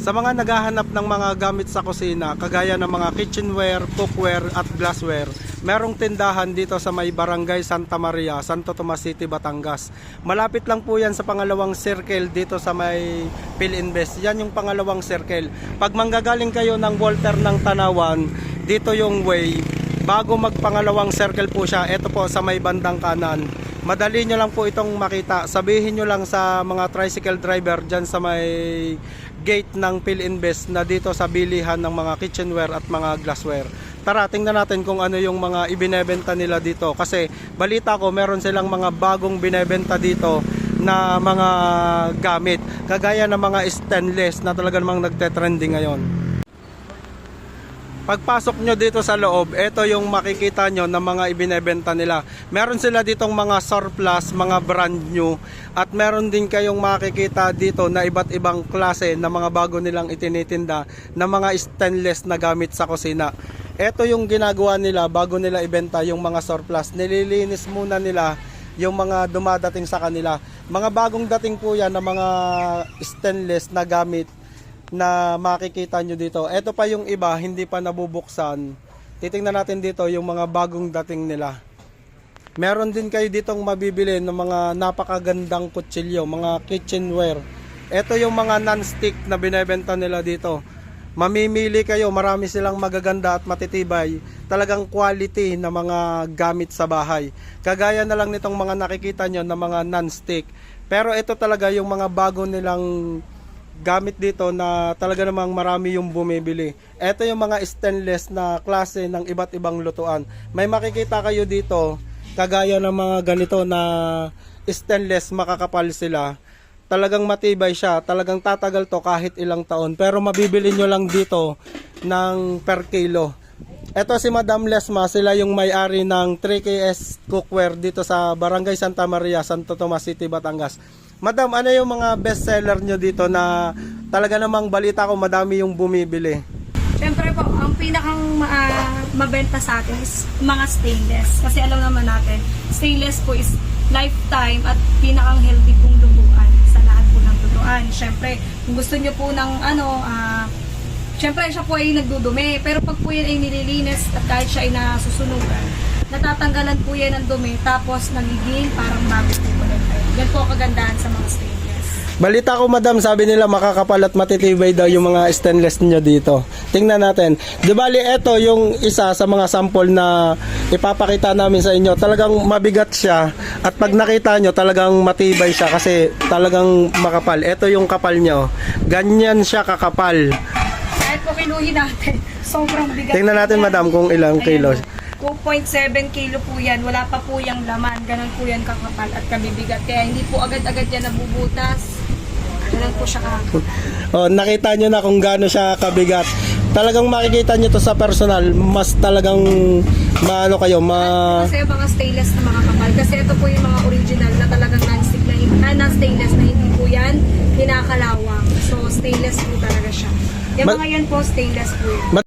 Sa mga naghahanap ng mga gamit sa kusina, kagaya ng mga kitchenware, cookware at glassware, merong tindahan dito sa may Barangay Santa Maria, Santo Tomas City, Batangas. Malapit lang po yan sa pangalawang circle dito sa may PhilInvest. Yan yung pangalawang circle. Pag manggagaling kayo ng Walter ng Tanawan, dito yung way. Bago magpangalawang circle po siya, ito po sa may bandang kanan. Madali nyo lang po itong makita. Sabihin nyo lang sa mga tricycle driver dyan sa may gate ng PhilInvest na dito sa bilihan ng mga kitchenware at mga glassware. Tara, tingnan natin kung ano yung mga ibinebenta nila dito. Kasi balita ko meron silang mga bagong binebenta dito na mga gamit. Kagaya ng mga stainless na talaga namang nagte-trending ngayon. Pagpasok nyo dito sa loob, ito yung makikita nyo ng mga ibinebenta nila. Meron sila ditong mga surplus, mga brand new, at meron din kayong makikita dito na iba't ibang klase na mga bago nilang itinitinda na mga stainless na gamit sa kusina. Ito yung ginagawa nila bago nila ibenta yung mga surplus. Nililinis muna nila yung mga dumadating sa kanila. Mga bagong dating po yan na mga stainless na gamit na makikita nyo dito. Ito pa yung iba, hindi pa nabubuksan. Titingnan natin dito yung mga bagong dating nila. Meron din kayo ditong mabibili ng mga napakagandang kutsilyo, mga kitchenware. Ito yung mga non-stick na binebenta nila dito. Mamimili kayo, marami silang magaganda at matitibay. Talagang quality na mga gamit sa bahay. Kagaya na lang nitong mga nakikita nyo na mga non-stick. Pero ito talaga yung mga bago nilang gamit dito na talaga namang marami yung bumibili. Ito yung mga stainless na klase ng iba't ibang lutuan. May makikita kayo dito, kagaya ng mga ganito na stainless, makakapal sila. Talagang matibay siya, talagang tatagal to kahit ilang taon. Pero mabibili nyo lang dito ng per kilo. Ito si Madam Lesma, sila yung may-ari ng 3KS Cookware dito sa Barangay Santa Maria, Santo Tomas City, Batangas. Madam, ano yung mga best seller nyo dito na talaga namang balita ko madami yung bumibili? Siyempre po, ang pinakang mabenta sa atin is mga stainless. Kasi alam naman natin, stainless po is lifetime at pinakang healthy pong lutuan sa lahat po ng lutuan. Siyempre, kung gusto nyo po ng siyempre siya po ay nagdudumi. Pero pag po yan ay nililinis at kahit siya ay nasusunugan, natatanggalan po yan ng dumi tapos nagiging parang bago po ulit. Yan po kagandahan sa mga stainless. Balita ko madam, sabi nila makakapal at matitibay daw yung mga stainless nyo dito. Tingnan natin. Di bali, ito yung isa sa mga sample na ipapakita namin sa inyo. Talagang mabigat siya at pag nakita nyo talagang matibay siya kasi talagang makapal. Ito yung kapal nyo. Ganyan siya kakapal. Kahit po kiluhin natin, sobrang bigat. Tingnan natin madam kung ilang kilos. 2.7 kilo po yan. Wala pa po yung laman. Ganun po yan kakapal at kabibigat. Kaya hindi po agad-agad yan nabubutas. Ganun po siya kakapal. Oh, nakita nyo na kung gaano siya kabigat. Talagang makikita nyo to sa personal. Mas talagang maano kayo, Kasi yung mga stainless na mga kapal. Kasi ito po yung mga original na talagang non-stick na non-stainless na hindi po yan kinakalawang. So stainless po talaga siya. Yung mga yan po stainless po yan.